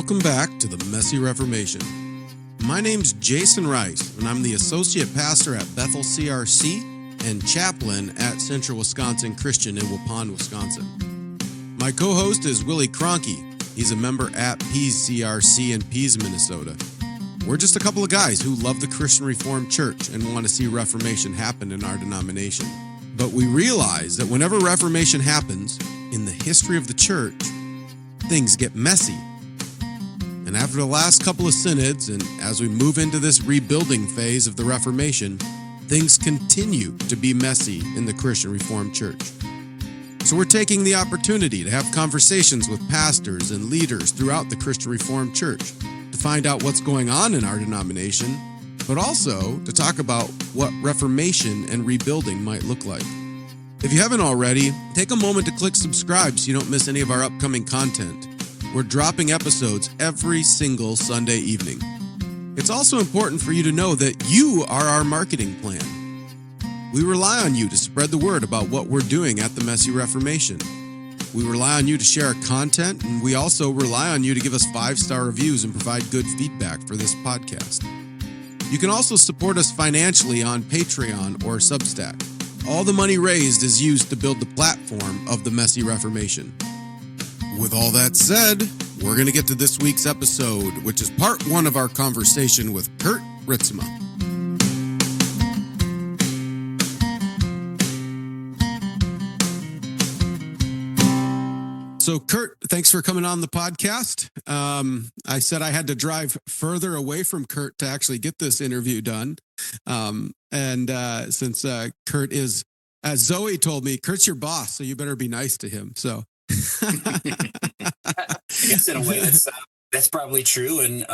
Welcome back to the Messy Reformation. My name's Jason Rice, and I'm the Associate Pastor at Bethel CRC and Chaplain at Central Wisconsin Christian in Waupun, Wisconsin. My co-host is Willie Cronky. He's a member at Pease CRC in Pease, Minnesota. We're just a couple of guys who love the Christian Reformed Church and want to see Reformation happen in our denomination. But we realize that whenever Reformation happens in the history of the church, things get messy. And after the last couple of synods, and as we move into this rebuilding phase of the Reformation, things continue to be messy in the Christian Reformed Church. So we're taking the opportunity to have conversations with pastors and leaders throughout the Christian Reformed Church to find out what's going on in our denomination, but also to talk about what Reformation and rebuilding might look like. If you haven't already, take a moment to click subscribe so you don't miss any of our upcoming content. We're dropping episodes every single Sunday evening. It's also important for you to know that you are our marketing plan. We rely on you to spread the word about what we're doing at the Messy Reformation. We rely on you to share our content, and we also rely on you to give us 5-star reviews and provide good feedback for this podcast. You can also support us financially on Patreon or Substack. All the money raised is used to build the platform of the Messy Reformation. With all that said, we're going to get to this week's episode, which is part 1 of our conversation with Kurt Ritsema. So, Kurt, thanks for coming on the podcast. I said I had to drive further away from Kurt to actually get this interview done. Since Kurt is, as Zoe told me, Kurt's your boss, so you better be nice to him. So, I guess in a way that's probably true. And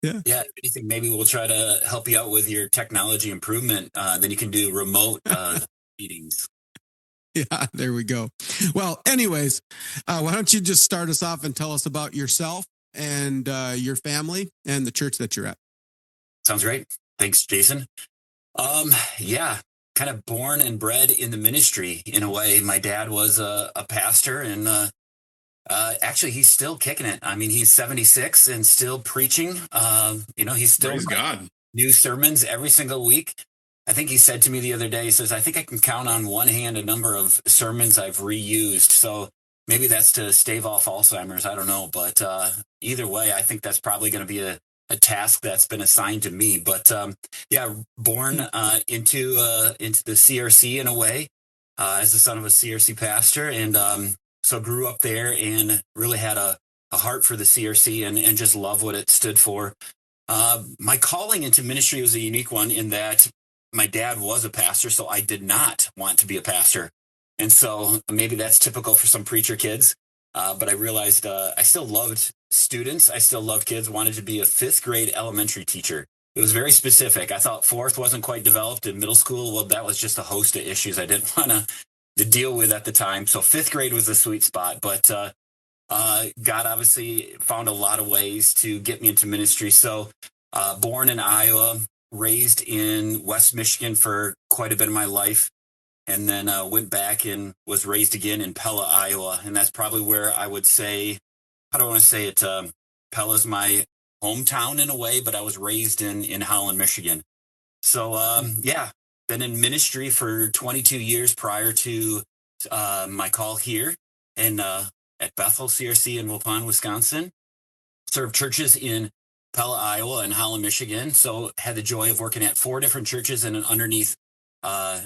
if anything, maybe we'll try to help you out with your technology improvement. Then you can do remote meetings. Yeah, there we go. Well, anyways, why don't you just start us off and tell us about yourself and your family and the church that you're at? Sounds great. Thanks, Jason. Kind of born and bred in the ministry in a way. My dad was a pastor, and actually he's still kicking it. I mean, he's 76 and still preaching. He's still Praise God. New sermons every single week. I think he said to me the other day, he says, I think I can count on one hand a number of sermons I've reused. So maybe that's to stave off Alzheimer's. I don't know. But either way, I think that's probably going to be a task that's been assigned to me. But born into the CRC in a way, as the son of a CRC pastor. And so grew up there and really had a heart for the CRC and just love what it stood for. My calling into ministry was a unique one in that my dad was a pastor, so I did not want to be a pastor. And so maybe that's typical for some preacher kids. But I realized I still loved students. I still loved kids, wanted to be a 5th grade elementary teacher. It was very specific. I thought 4th wasn't quite developed in middle school. Well, that was just a host of issues I didn't want to deal with at the time. So 5th grade was a sweet spot. But God obviously found a lot of ways to get me into ministry. So born in Iowa, raised in West Michigan for quite a bit of my life, and then went back and was raised again in Pella, Iowa. And that's probably where I would say, I don't want to say it, Pella's my hometown in a way, but I was raised in Holland, Michigan. So, been in ministry for 22 years prior to my call here and at Bethel CRC in Waupun, Wisconsin. Served churches in Pella, Iowa, and Holland, Michigan. So had the joy of working at 4 different churches and underneath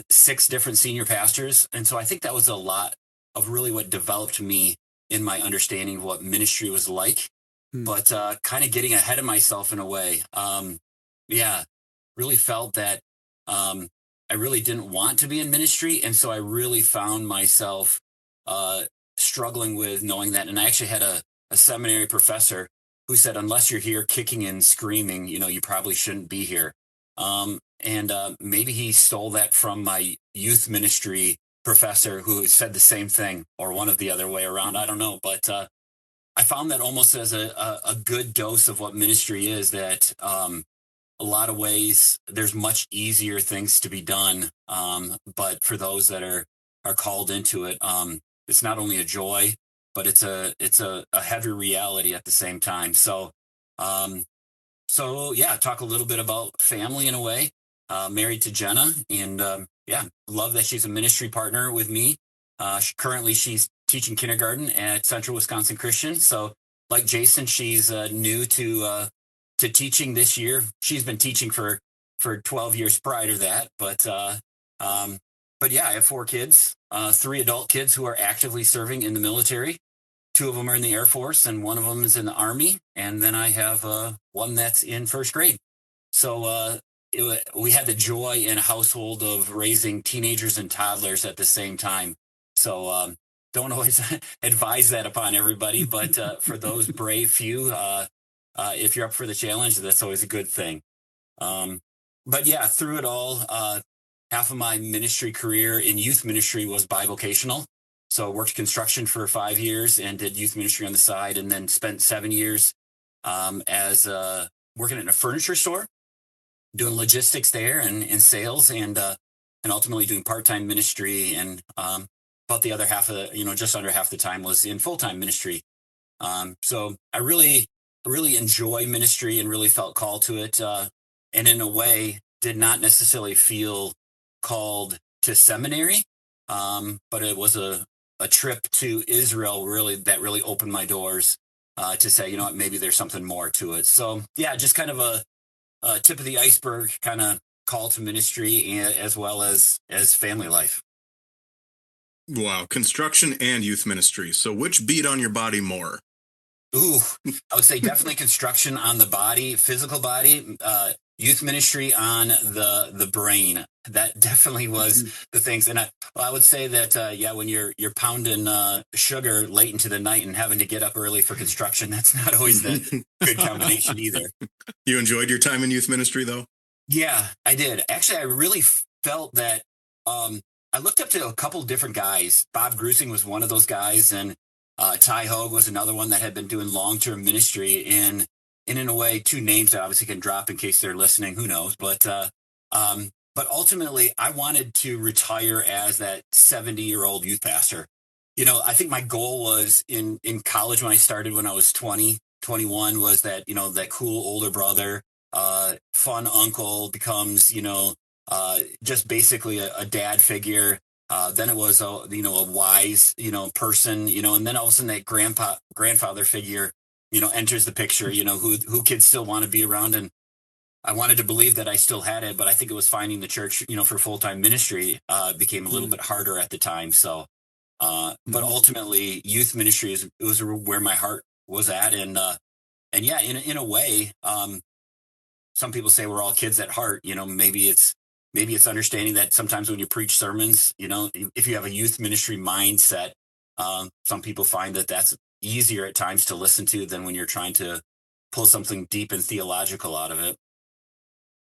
6 different senior pastors. And so I think that was a lot of really what developed me in my understanding of what ministry was like, but kind of getting ahead of myself in a way. Really felt that I really didn't want to be in ministry. And so I really found myself struggling with knowing that. And I actually had a seminary professor who said, unless you're here kicking and screaming, you probably shouldn't be here. Maybe he stole that from my youth ministry professor who said the same thing, or one of the other way around. I don't know. But I found that almost as a good dose of what ministry is, that a lot of ways there's much easier things to be done. But for those that are called into it, it's not only a joy, but it's a heavy reality at the same time. Um, so yeah, talk a little bit about family in a way. Married to Jenna, and yeah, love that she's a ministry partner with me. Currently, she's teaching kindergarten at Central Wisconsin Christian. So, like Jason, she's new to teaching this year. She's been teaching for 12 years prior to that, um, but yeah, I have 4 kids, 3 adult kids who are actively serving in the military. 2 of them are in the Air Force, and one of them is in the Army. And then I have one that's in first grade. So we had the joy in a household of raising teenagers and toddlers at the same time. So don't always advise that upon everybody, but for those brave few, if you're up for the challenge, that's always a good thing. But yeah, through it all, half of my ministry career in youth ministry was bivocational. So I worked construction for 5 years and did youth ministry on the side, and then spent 7 years as working in a furniture store, doing logistics there and sales, and ultimately doing part-time ministry. And about the other half of the, just under half the time was in full-time ministry. So I really enjoy ministry and really felt called to it. And in a way, did not necessarily feel called to seminary. But it was a trip to Israel that really opened my doors to say, what, maybe there's something more to it. So yeah, just kind of a tip of the iceberg kind of call to ministry, as well as family life. Wow, construction and youth ministry. So which beat on your body more? Ooh, I would say definitely construction on the body, physical body, youth ministry on the brain. That definitely was the things. And I would say that, when you're pounding sugar late into the night and having to get up early for construction, that's not always the good combination either. You enjoyed your time in youth ministry, though? Yeah, I did. Actually, I really felt that I looked up to a couple different guys. Bob Grusing was one of those guys, and Ty Hogue was another one that had been doing long-term ministry. And in a way, 2 names that obviously can drop in case they're listening, who knows. But ultimately, I wanted to retire as that 70-year-old youth pastor. I think my goal was in college when I started, when I was 20, 21, was that, that cool older brother, fun uncle becomes, just basically a dad figure. Then it was a wise, person, and then all of a sudden that grandfather figure, enters the picture, who kids still want to be around. And I wanted to believe that I still had it, but I think it was finding the church, for full-time ministry became a little bit harder at the time. So, but ultimately youth ministry was where my heart was at. And yeah, in a way, some people say we're all kids at heart. Maybe it's understanding that sometimes when you preach sermons, if you have a youth ministry mindset, some people find that that's easier at times to listen to than when you're trying to pull something deep and theological out of it.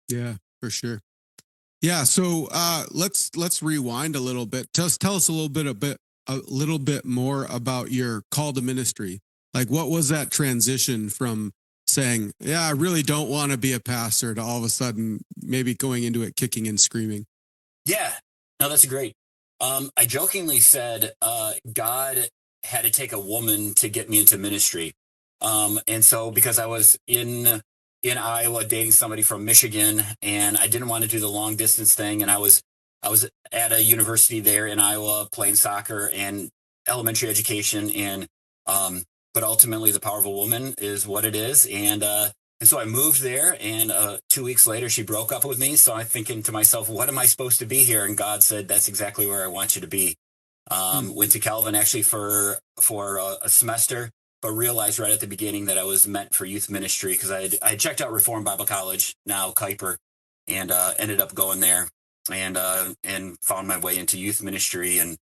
Yeah, for sure. Yeah. So let's rewind a little bit. Tell us a little bit more about your call to ministry. Like, what was that transition from saying, yeah, I really don't want to be a pastor, to all of a sudden maybe going into it kicking and screaming? Yeah, no, that's great. I jokingly said God had to take a woman to get me into ministry. And so because I was in Iowa dating somebody from Michigan, and I didn't want to do the long distance thing. And I was at a university there in Iowa playing soccer and elementary education. And but ultimately the power of a woman is what it is. And so I moved there, and 2 weeks later she broke up with me. So I'm thinking to myself, what am I supposed to be here? And God said, that's exactly where I want you to be. Went to Calvin actually for a semester, but realized right at the beginning that I was meant for youth ministry, because I checked out Reformed Bible College, now Kuiper, and ended up going there and found my way into youth ministry. And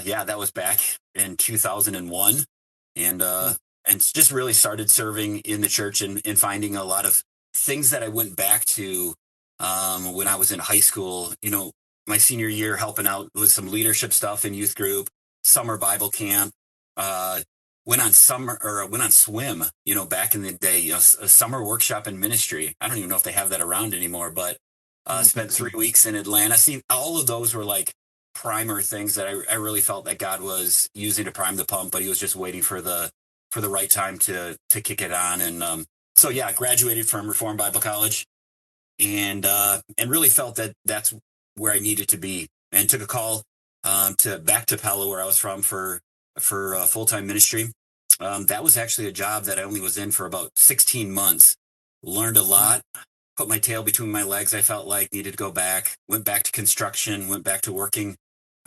yeah, that was back in 2001. And just really started serving in the church and finding a lot of things that I went back to when I was in high school, my senior year, helping out with some leadership stuff in youth group, summer Bible camp, went on swim, back in the day, a summer workshop in ministry. I don't even know if they have that around anymore, but spent 3 weeks in Atlanta. See, all of those were like primer things that I really felt that God was using to prime the pump, but he was just waiting for the right time to kick it on. And so yeah, I graduated from Reformed Bible College and really felt that that's where I needed to be, and took a call to back to Pella, where I was from, for full-time ministry. That was actually a job that I only was in for about 16 months. Learned a lot, put my tail between my legs. I felt like needed to go back, went back to construction, went back to working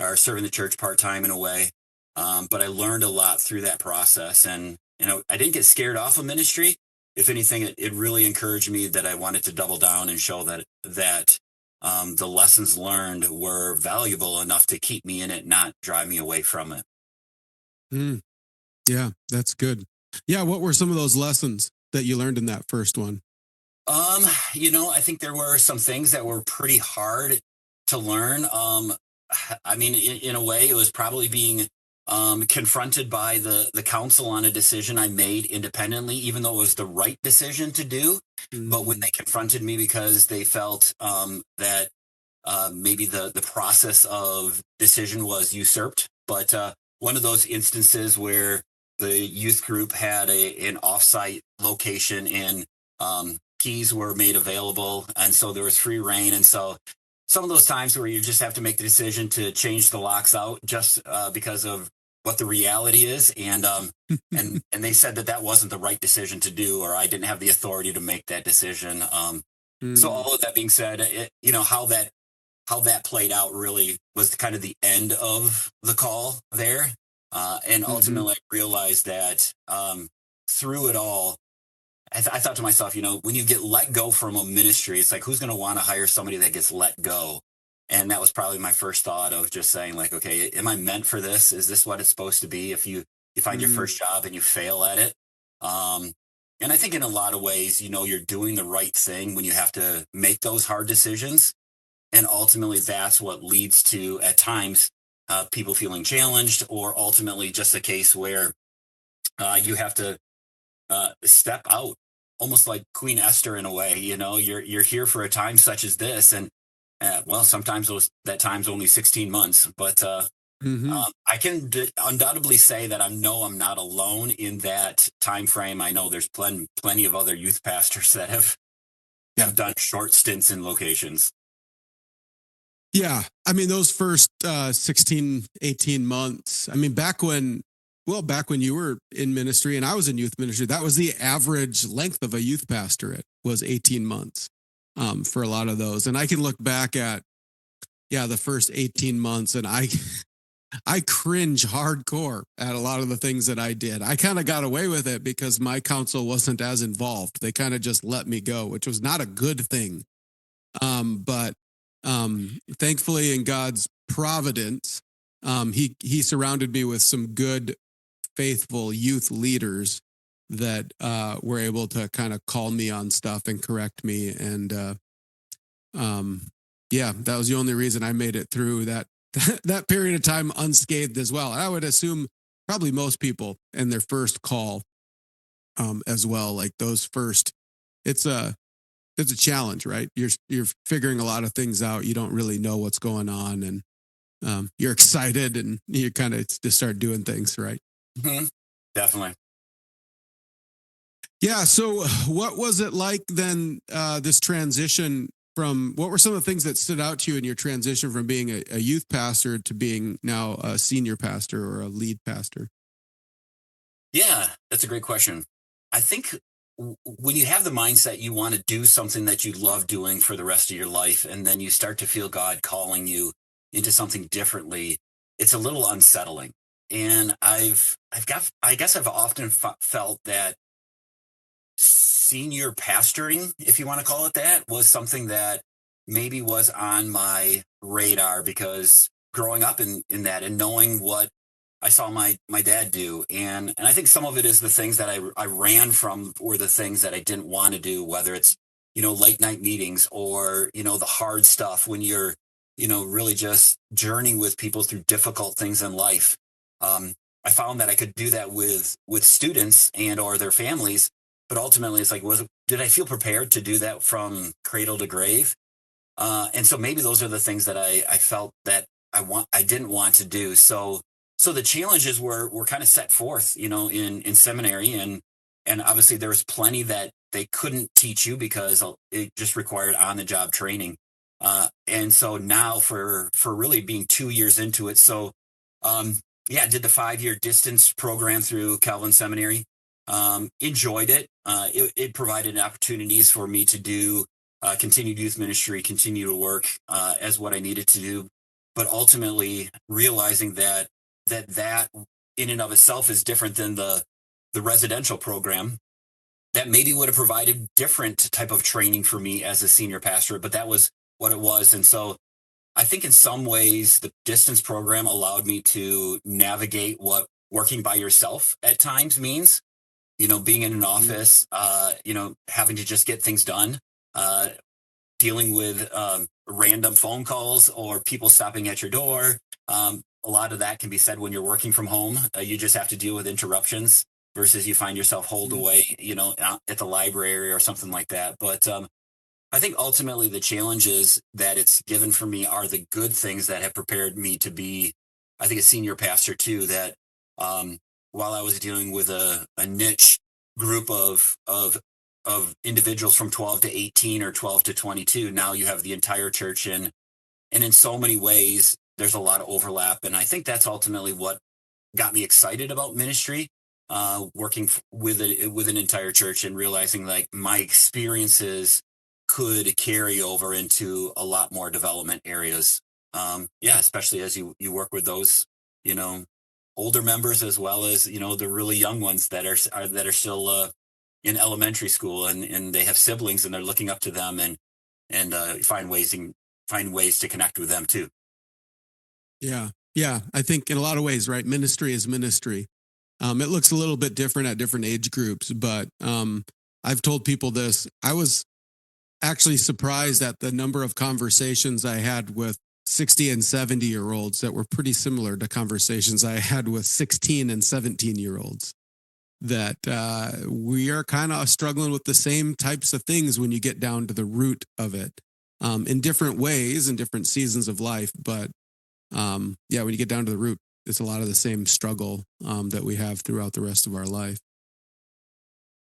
or serving the church part-time in a way. But I learned a lot through that process. And, I didn't get scared off of ministry. If anything, it really encouraged me that I wanted to double down and show that the lessons learned were valuable enough to keep me in it, not drive me away from it. Mm, yeah, that's good. Yeah, what were some of those lessons that you learned in that first one? I think there were some things that were pretty hard to learn. I mean, in a way, it was probably being confronted by the council on a decision I made independently, even though it was the right decision to do. But when they confronted me because they felt that maybe the process of decision was usurped. But one of those instances where the youth group had an offsite location and keys were made available, and so there was free reign. And so some of those times where you just have to make the decision to change the locks out just because of what the reality is, and they said that wasn't the right decision to do, or I didn't have the authority to make that decision. So all of that being said, how that played out really was kind of the end of the call there, and ultimately I realized that through it all, I thought to myself, when you get let go from a ministry, it's like, who's going to want to hire somebody that gets let go? And that was probably my first thought of just saying, like, okay, am I meant for this? Is this what it's supposed to be? If you find your first job and you fail at it. And I think in a lot of ways, you're doing the right thing when you have to make those hard decisions. And ultimately, that's what leads to, at times, people feeling challenged, or ultimately just a case where you have to step out, almost like Queen Esther in a way. You're here for a time such as this, and sometimes that time's only 16 months, but I can undoubtedly say that I'm not alone in that time frame. I know there's plenty of other youth pastors that have done short stints in locations. Yeah, I mean, those first 16, 18 months, I mean, back when you were in ministry and I was in youth ministry, that was the average length of a youth pastorate, was 18 months for a lot of those. And I can look back at, the first 18 months, and I cringe hardcore at a lot of the things that I did. I kind of got away with it because my counsel wasn't as involved. They kind of just let me go, which was not a good thing. But thankfully, in God's providence, he surrounded me with some good, faithful youth leaders that were able to kind of call me on stuff and correct me. And that was the only reason I made it through that period of time unscathed as well. And I would assume probably most people in their first call as well, like those first, it's a challenge, right? You're figuring a lot of things out. You don't really know what's going on, and you're excited, and you kind of just start doing things, right? Mm-hmm. Definitely. Yeah. So what was it like then, this transition from, what were some of the things that stood out to you in your transition from being a youth pastor to being now a senior pastor or a lead pastor? Yeah, that's a great question. I think when you have the mindset you want to do something that you love doing for the rest of your life, and then you start to feel God calling you into something differently, it's a little unsettling. And I guess I've often felt that senior pastoring, if you want to call it that, was something that maybe was on my radar, because growing up in that and knowing what I saw my dad do. And I think some of it is the things that I ran from, or the things that I didn't want to do, whether it's, late night meetings, or, the hard stuff when you're, really just journeying with people through difficult things in life. I found that I could do that with students and or their families, but ultimately it's like, did I feel prepared to do that from cradle to grave? And so maybe those are the things that I felt that I didn't want to do. So the challenges were kind of set forth, in seminary, and obviously there was plenty that they couldn't teach you because it just required on the job training. And so now for really being 2 years into it, so yeah, I did the 5-year distance program through Calvin Seminary. Enjoyed it. It provided opportunities for me to do continued youth ministry, continue to work as what I needed to do, but ultimately realizing that in and of itself is different than the residential program that maybe would have provided different type of training for me as a senior pastor, but that was what it was. And so I think in some ways the distance program allowed me to navigate what working by yourself at times means, being in an office, having to just get things done, uh, dealing with random phone calls or people stopping at your door. A lot of that can be said when you're working from home. You just have to deal with interruptions versus you find yourself holed away, out at the library or something like that. But I think ultimately the challenges that it's given for me are the good things that have prepared me to be, I think, a senior pastor too. That while I was dealing with a niche group of individuals from 12 to 18 or 12 to 22, now you have the entire church and in so many ways there's a lot of overlap. And I think that's ultimately what got me excited about ministry, working with an entire church and realizing like my experiences could carry over into a lot more development areas. Yeah, especially as you work with those, you know, older members as well as, the really young ones that are still in elementary school and they have siblings and they're looking up to them and find ways to connect with them too. Yeah. Yeah. I think in a lot of ways, right? Ministry is ministry. It looks a little bit different at different age groups, but I've told people this. I was actually surprised at the number of conversations I had with 60 and 70-year-olds that were pretty similar to conversations I had with 16 and 17-year-olds. That we are kind of struggling with the same types of things when you get down to the root of it, in different ways, in different seasons of life. But yeah, when you get down to the root, it's a lot of the same struggle that we have throughout the rest of our life.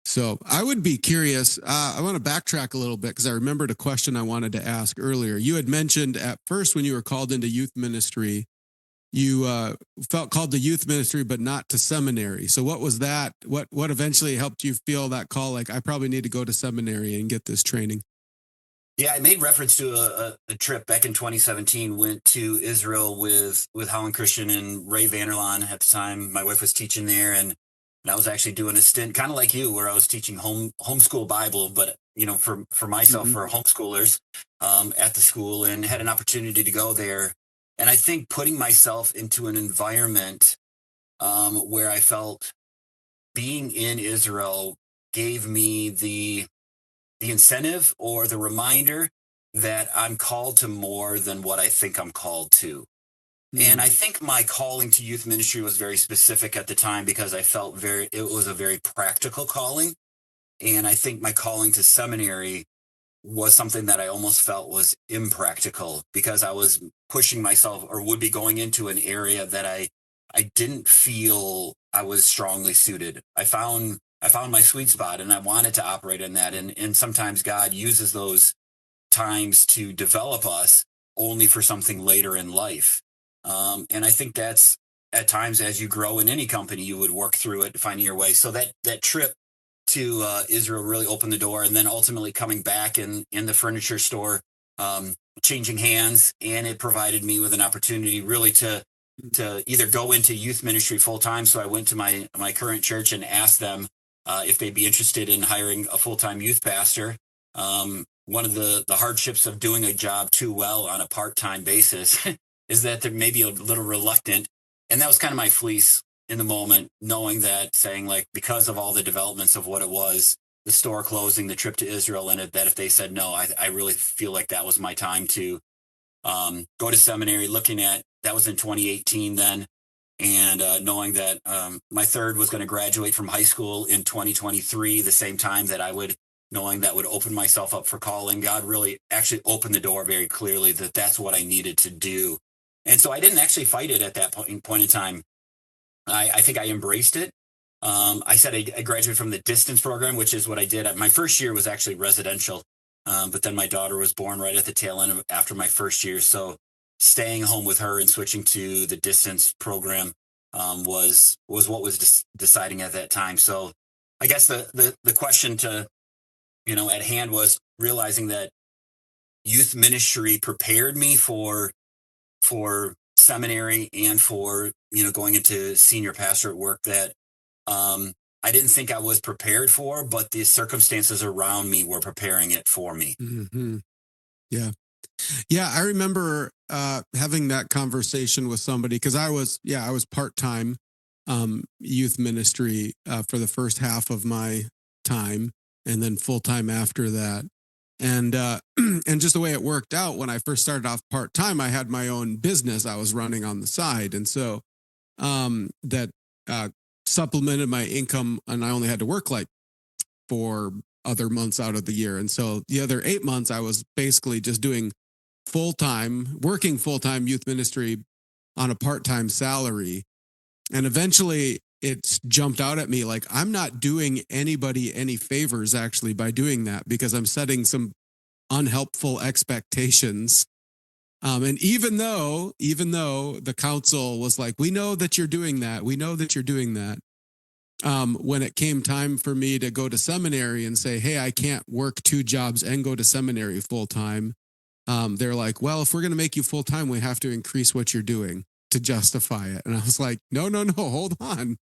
So I would be curious. I want to backtrack a little bit because I remembered a question I wanted to ask earlier. You had mentioned at first when you were called into youth ministry, you felt called to youth ministry, but not to seminary. So what was that? What eventually helped you feel that call? Like, I probably need to go to seminary and get this training. Yeah, I made reference to a trip back in 2017. Went to Israel with Holland Christian and Ray Vanderlaan at the time. My wife was teaching there, and I was actually doing a stint, kind of like you, where I was teaching homeschool Bible, but for myself, Mm-hmm. for homeschoolers at the school, and had an opportunity to go there. And I think putting myself into an environment where I felt being in Israel gave me the incentive or the reminder that I'm called to more than what I think I'm called to. And I think my calling to youth ministry was very specific at the time because I felt it was a very practical calling. And I think my calling to seminary was something that I almost felt was impractical because I was pushing myself or would be going into an area that I didn't feel I was strongly suited. I found my sweet spot and I wanted to operate in that. And sometimes God uses those times to develop us only for something later in life. And I think that's at times as you grow in any company, you would work through it, finding your way. So that trip to Israel really opened the door, and then ultimately coming back in the furniture store, changing hands, and it provided me with an opportunity really to either go into youth ministry full time. So I went to my current church and asked them if they'd be interested in hiring a full time youth pastor. One of the hardships of doing a job too well on a part time basis is that they're maybe a little reluctant, and that was kind of my fleece in the moment, knowing that, saying like, because of all the developments of what it was, the store closing, the trip to Israel, and that if they said no, I really feel like that was my time to go to seminary. Looking at that was in 2018 then, and knowing that my third was going to graduate from high school in 2023, the same time that knowing that would open myself up for calling. God really actually opened the door very clearly that that's what I needed to do. And so I didn't actually fight it at that point in time. I think I embraced it. I said I graduated from the distance program, which is what I did. My first year was actually residential, but then my daughter was born right at the tail end after my first year. So staying home with her and switching to the distance program was what was deciding at that time. So I guess the question to at hand was realizing that youth ministry prepared me for seminary and for going into senior pastorate work that I didn't think I was prepared for, but the circumstances around me were preparing it for me. Mm-hmm. Yeah, I remember having that conversation with somebody because I was part-time youth ministry for the first half of my time, and then full-time after that. And and just the way it worked out, when I first started off part-time, I had my own business I was running on the side. And so that supplemented my income, and I only had to work like 4 other months out of the year. And so the other 8 months, I was basically just doing working full-time youth ministry on a part-time salary. And eventually it's jumped out at me like I'm not doing anybody any favors actually by doing that, because I'm setting some unhelpful expectations. And even though the council was like, we know that you're doing that, when it came time for me to go to seminary and say, hey, I can't work 2 jobs and go to seminary full time, they're like, well, if we're going to make you full time, we have to increase what you're doing to justify it. And I was like, no, hold on.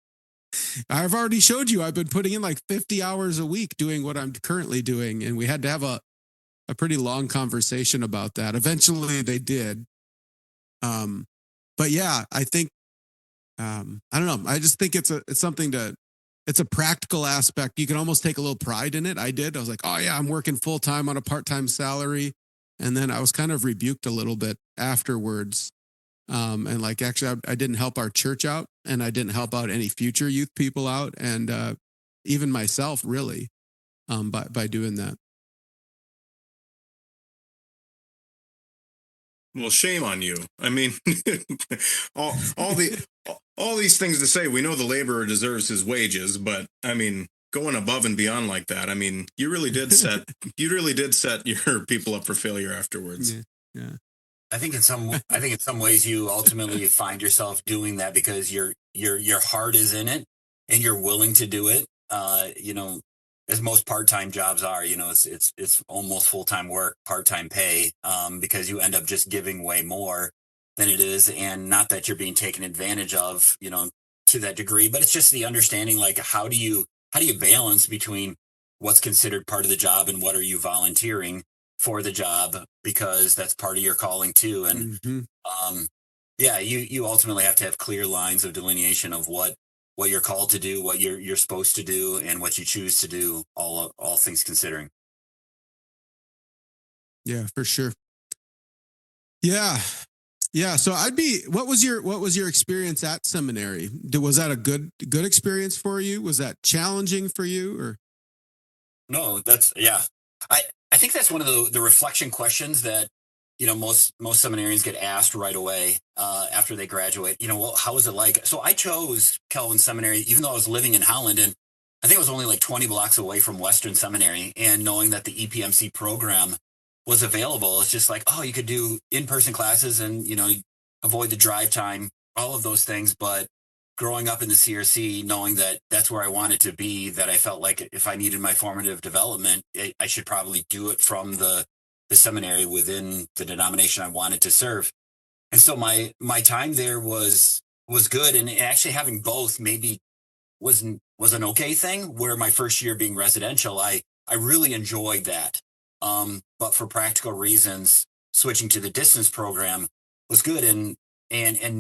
I've already showed you I've been putting in like 50 hours a week doing what I'm currently doing. And we had to have a pretty long conversation about that. Eventually they did. But yeah, I think, I don't know. I just think it's a practical aspect. You can almost take a little pride in it. I was like, oh yeah, I'm working full time on a part-time salary. And then I was kind of rebuked a little bit afterwards. And like, actually, I didn't help our church out, and I didn't help out any future youth people out, and even myself really, by doing that. Well, shame on you. I mean, all these things to say, we know the laborer deserves his wages, but I mean, going above and beyond like that, I mean, you really did set your people up for failure afterwards. Yeah. I think in some ways you ultimately find yourself doing that because your heart is in it and you're willing to do it. As most part-time jobs are, it's almost full-time work, part-time pay, because you end up just giving way more than it is. And not that you're being taken advantage of, to that degree, but it's just the understanding, like, how do you balance between what's considered part of the job and what are you volunteering for the job, because that's part of your calling too. And you ultimately have to have clear lines of delineation of what you're called to do, what you're supposed to do, and what you choose to do, all things considering. Yeah, for sure. Yeah. So what was your experience at seminary? Was that a good experience for you? Was that challenging for you, or? No, I think that's one of the reflection questions that, most seminarians get asked right away after they graduate. Well, how was it like? So I chose Calvin Seminary, even though I was living in Holland, and I think it was only like 20 blocks away from Western Seminary. And knowing that the EPMC program was available, it's just like, oh, you could do in-person classes and, avoid the drive time, all of those things. But growing up in the CRC, knowing that that's where I wanted to be, that I felt like if I needed my formative development, I should probably do it from the seminary within the denomination I wanted to serve. And so my time there was good. And actually having both maybe was an okay thing, where my first year being residential, I really enjoyed that. But for practical reasons, switching to the distance program was good and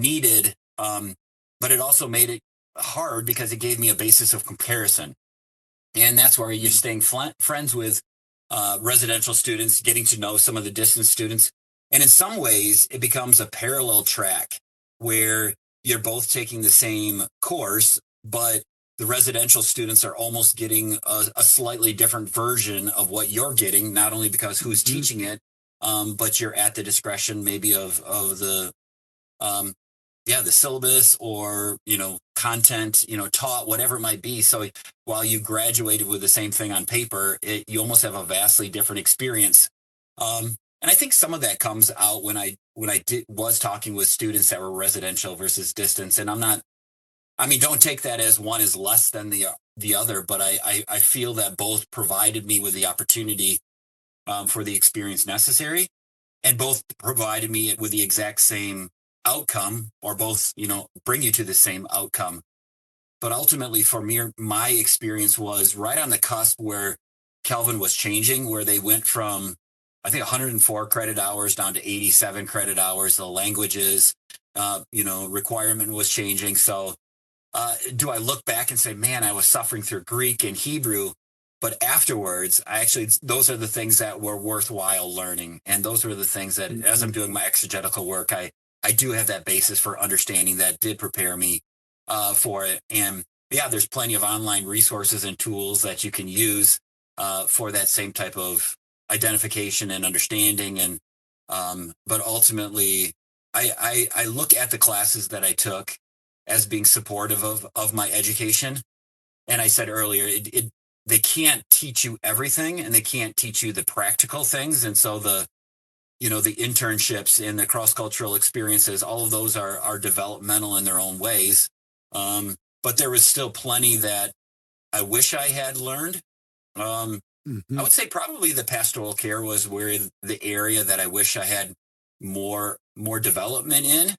needed. But it also made it hard because it gave me a basis of comparison. And that's where you're staying friends with residential students, getting to know some of the distance students. And in some ways, it becomes a parallel track where you're both taking the same course, but the residential students are almost getting a slightly different version of what you're getting, not only because who's teaching it, but you're at the discretion maybe of um, yeah, the syllabus or, content, taught, whatever it might be. So while you graduated with the same thing on paper, you almost have a vastly different experience. And I think some of that comes out was talking with students that were residential versus distance. And I mean, don't take that as one is less than the other, but I feel that both provided me with the opportunity for the experience necessary, and both provided me with the exact same outcome, or both, bring you to the same outcome. But ultimately, for me, my experience was right on the cusp where Calvin was changing, where they went from, I think, 104 credit hours down to 87 credit hours. The languages, requirement was changing. So, do I look back and say, man, I was suffering through Greek and Hebrew? But afterwards, those are the things that were worthwhile learning. And those were the things that, as I'm doing my exegetical work, I do have that basis for understanding that did prepare me for it. And yeah, there's plenty of online resources and tools that you can use for that same type of identification and understanding. And but ultimately, I look at the classes that I took as being supportive of my education. And I said earlier, they can't teach you everything, and they can't teach you the practical things. And so the internships and the cross-cultural experiences, all of those are developmental in their own ways. But there was still plenty that I wish I had learned. I would say probably the pastoral care was where the area that I wish I had more development in,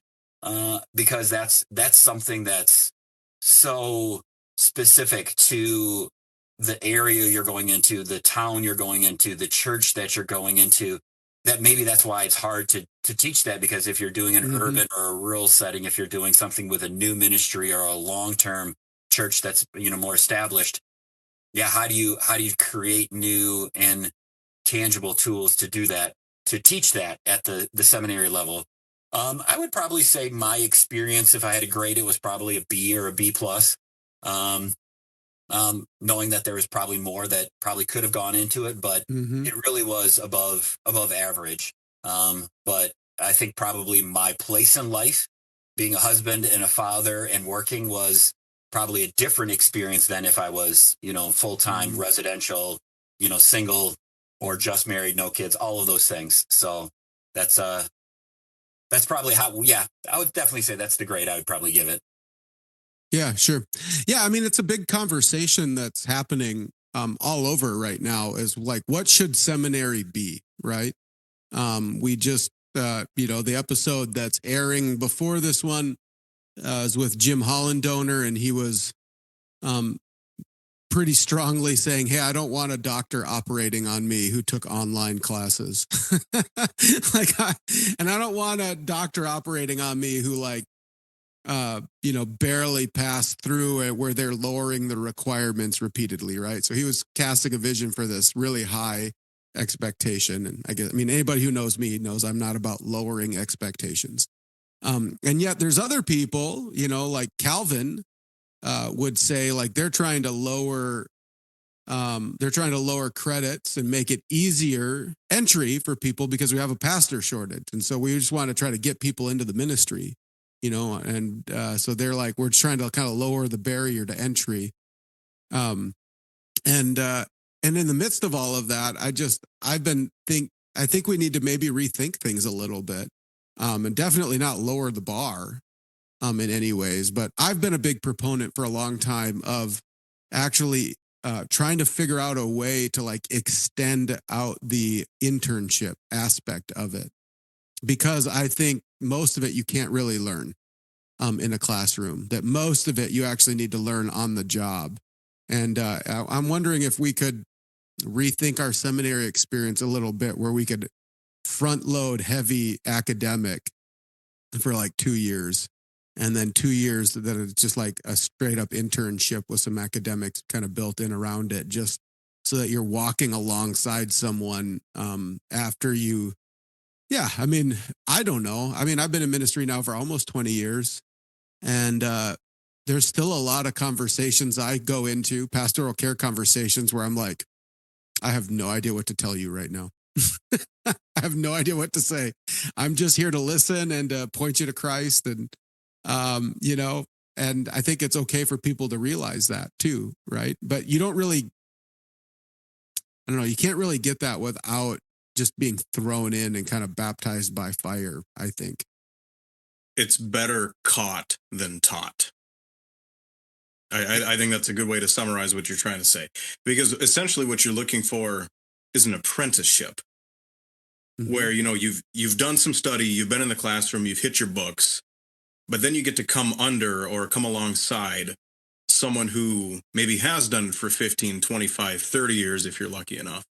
because that's something that's so specific to the area you're going into, the town you're going into, the church that you're going into, that maybe that's why it's hard to teach that, because if you're doing an urban or a rural setting, if you're doing something with a new ministry or a long-term church that's, more established, yeah, how do you create new and tangible tools to do that, to teach that at the seminary level? I would probably say my experience, if I had to grade it, was probably a B or a B plus. Knowing that there was probably more that probably could have gone into it, but it really was above average. But I think probably my place in life, being a husband and a father and working, was probably a different experience than if I was, full-time residential, single, or just married, no kids, all of those things. So that's probably how, yeah, I would definitely say that's the grade I would probably give it. Yeah, sure. Yeah, I mean, it's a big conversation that's happening all over right now, is like, what should seminary be, right? We just, the episode that's airing before this one is with Jim Hollandoner, and he was pretty strongly saying, hey, I don't want a doctor operating on me who took online classes. And I don't want a doctor operating on me who barely passed through it, where they're lowering the requirements repeatedly, right? So he was casting a vision for this really high expectation. And anybody who knows me knows I'm not about lowering expectations. And yet there's other people, like Calvin would say, like, they're trying to lower credits and make it easier entry for people because we have a pastor shortage. And so we just want to try to get people into the ministry. So they're like, we're trying to kind of lower the barrier to entry. And in the midst of all of that, I think we need to maybe rethink things a little bit, and definitely not lower the bar, in any ways. But I've been a big proponent for a long time of actually trying to figure out a way to extend out the internship aspect of it, because I think most of it you can't really learn in a classroom, that most of it you actually need to learn on the job. And I'm wondering if we could rethink our seminary experience a little bit, where we could front load heavy academic for 2 years, and then 2 years that it's just like a straight up internship with some academics kind of built in around it, just so that you're walking alongside someone after you. Yeah, I don't know. I've been in ministry now for almost 20 years, and there's still a lot of conversations I go into, pastoral care conversations, where I'm like, I have no idea what to tell you right now. I have no idea what to say. I'm just here to listen and to point you to Christ. And, and I think it's okay for people to realize that too, right? But you don't really, I don't know, you can't really get that without just being thrown in and kind of baptized by fire, I think. It's better caught than taught. I think that's a good way to summarize what you're trying to say, because essentially what you're looking for is an apprenticeship, where you've done some study, you've been in the classroom, you've hit your books, but then you get to come under or come alongside someone who maybe has done it for 15, 25, 30 years, if you're lucky enough,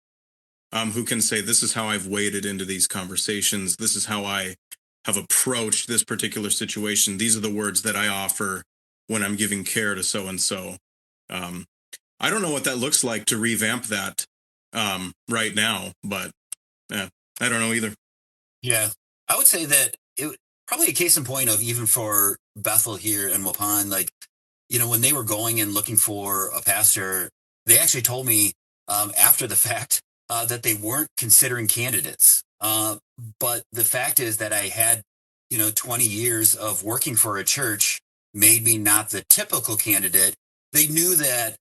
who can say, this is how I've waded into these conversations. This is how I have approached this particular situation. These are the words that I offer when I'm giving care to so-and-so. I don't know what that looks like to revamp that right now, but I don't know either. Yeah, I would say that it probably a case in point of, even for Bethel here in Waupun, like, when they were going and looking for a pastor, they actually told me after the fact that they weren't considering candidates. But the fact is that I had, 20 years of working for a church made me not the typical candidate. They knew that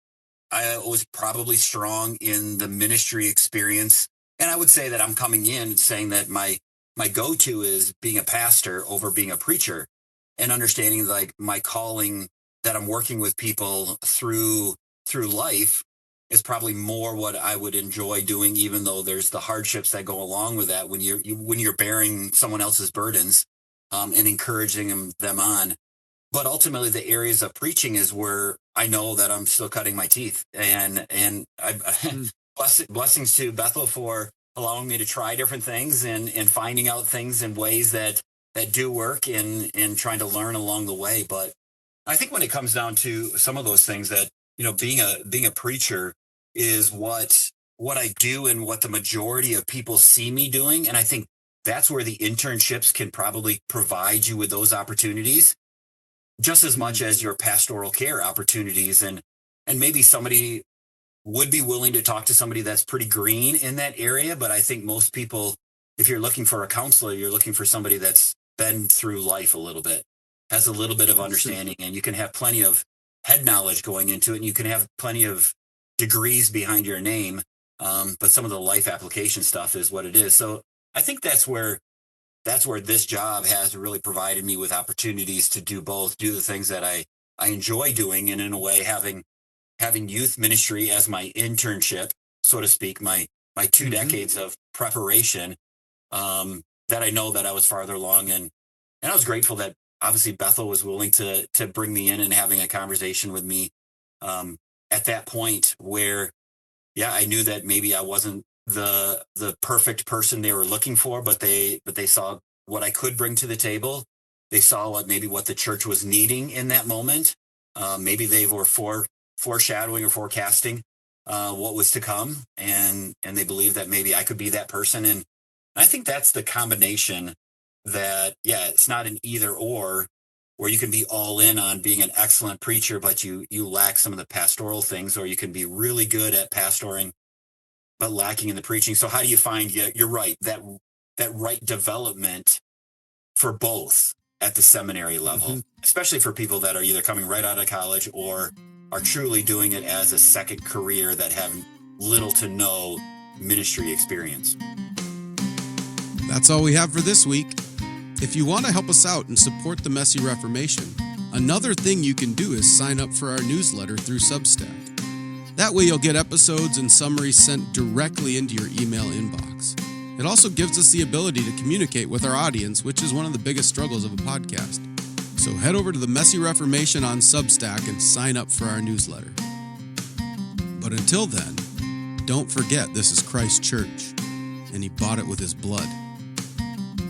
I was probably strong in the ministry experience. And I would say that I'm coming in saying that my go-to is being a pastor over being a preacher, and understanding like my calling, that I'm working with people through life, is probably more what I would enjoy doing, even though there's the hardships that go along with that when you're bearing someone else's burdens and encouraging them on. But ultimately, the areas of preaching is where I know that I'm still cutting my teeth. And blessings to Bethel for allowing me to try different things and finding out things in ways that do work, and trying to learn along the way. But I think when it comes down to some of those things, that, being a preacher is what I do and what the majority of people see me doing. And I think that's where the internships can probably provide you with those opportunities, just as much as your pastoral care opportunities. And maybe somebody would be willing to talk to somebody that's pretty green in that area. But I think most people, if you're looking for a counselor, you're looking for somebody that's been through life a little bit, has a little bit of understanding, and you can have plenty of head knowledge going into it, and you can have plenty of degrees behind your name. But some of the life application stuff is what it is. So I think that's where this job has really provided me with opportunities to do both, do the things that I enjoy doing, and in a way having youth ministry as my internship, so to speak, my 2 decades of preparation, that I know that I was farther along. And I was grateful that obviously Bethel was willing to bring me in and having a conversation with me at that point where, I knew that maybe I wasn't the perfect person they were looking for, but they saw what I could bring to the table. They saw what the church was needing in that moment. Maybe they were foreshadowing or forecasting what was to come, and they believed that maybe I could be that person. And I think that's the combination that, it's not an either or, where you can be all in on being an excellent preacher, but you lack some of the pastoral things, or you can be really good at pastoring, but lacking in the preaching. So how do you find, you're right, that right development for both at the seminary level, especially for people that are either coming right out of college or are truly doing it as a second career, that have little to no ministry experience. That's all we have for this week. If you want to help us out and support the Messy Reformation, another thing you can do is sign up for our newsletter through Substack. That way you'll get episodes and summaries sent directly into your email inbox. It also gives us the ability to communicate with our audience, which is one of the biggest struggles of a podcast. So head over to the Messy Reformation on Substack and sign up for our newsletter. But until then, don't forget this is Christ's church, and he bought it with his blood.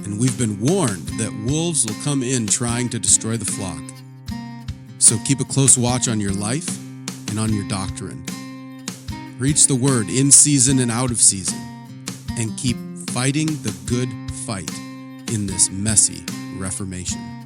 And we've been warned that wolves will come in trying to destroy the flock. So keep a close watch on your life and on your doctrine. Preach the word in season and out of season, and keep fighting the good fight in this messy Reformation.